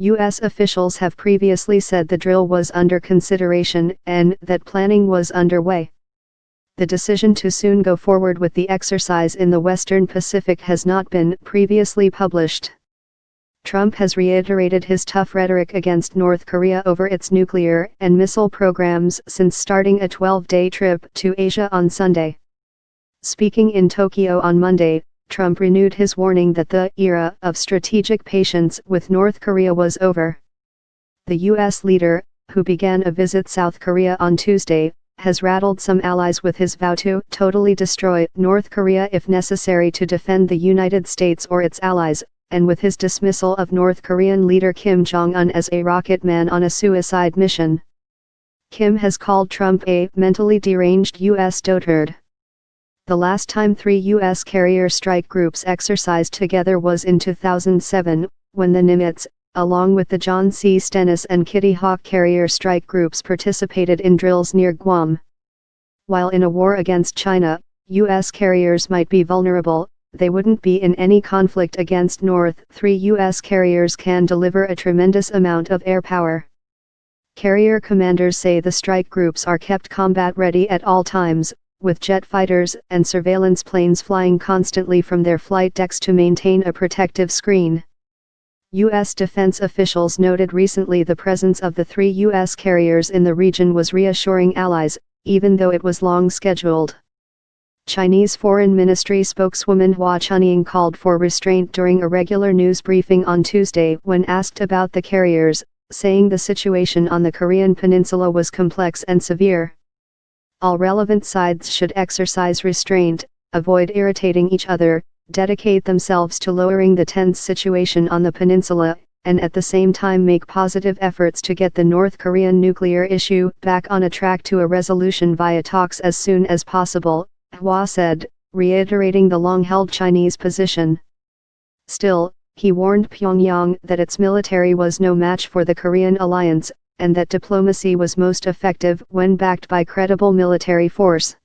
U.S. officials have previously said the drill was under consideration and that planning was underway. The decision to soon go forward with the exercise in the Western Pacific has not been previously published. Trump has reiterated his tough rhetoric against North Korea over its nuclear and missile programs since starting a 12-day trip to Asia on Sunday. Speaking in Tokyo on Monday, Trump renewed his warning that the era of strategic patience with North Korea was over. The U.S. leader, who began a visit South Korea on Tuesday, has rattled some allies with his vow to totally destroy North Korea if necessary to defend the United States or its allies, and with his dismissal of North Korean leader Kim Jong-un as a rocket man on a suicide mission. Kim has called Trump a mentally deranged U.S. dotard. The last time 3 U.S. carrier strike groups exercised together was in 2007, when the Nimitz, along with the John C. Stennis and Kitty Hawk carrier strike groups participated in drills near Guam. While in a war against China, U.S. carriers might be vulnerable, they wouldn't be in any conflict against North. 3 U.S. carriers can deliver a tremendous amount of air power. Carrier commanders say the strike groups are kept combat ready at all times, with jet fighters and surveillance planes flying constantly from their flight decks to maintain a protective screen. U.S. defense officials noted recently the presence of the 3 U.S. carriers in the region was reassuring allies, even though it was long scheduled. Chinese Foreign Ministry spokeswoman Hua Chunying called for restraint during a regular news briefing on Tuesday when asked about the carriers, saying the situation on the Korean peninsula was complex and severe. All relevant sides should exercise restraint, avoid irritating each other, dedicate themselves to lowering the tense situation on the peninsula, and at the same time make positive efforts to get the North Korean nuclear issue back on a track to a resolution via talks as soon as possible, Hua said, reiterating the long-held Chinese position. Still, he warned Pyongyang that its military was no match for the Korean alliance, and that diplomacy was most effective when backed by credible military force.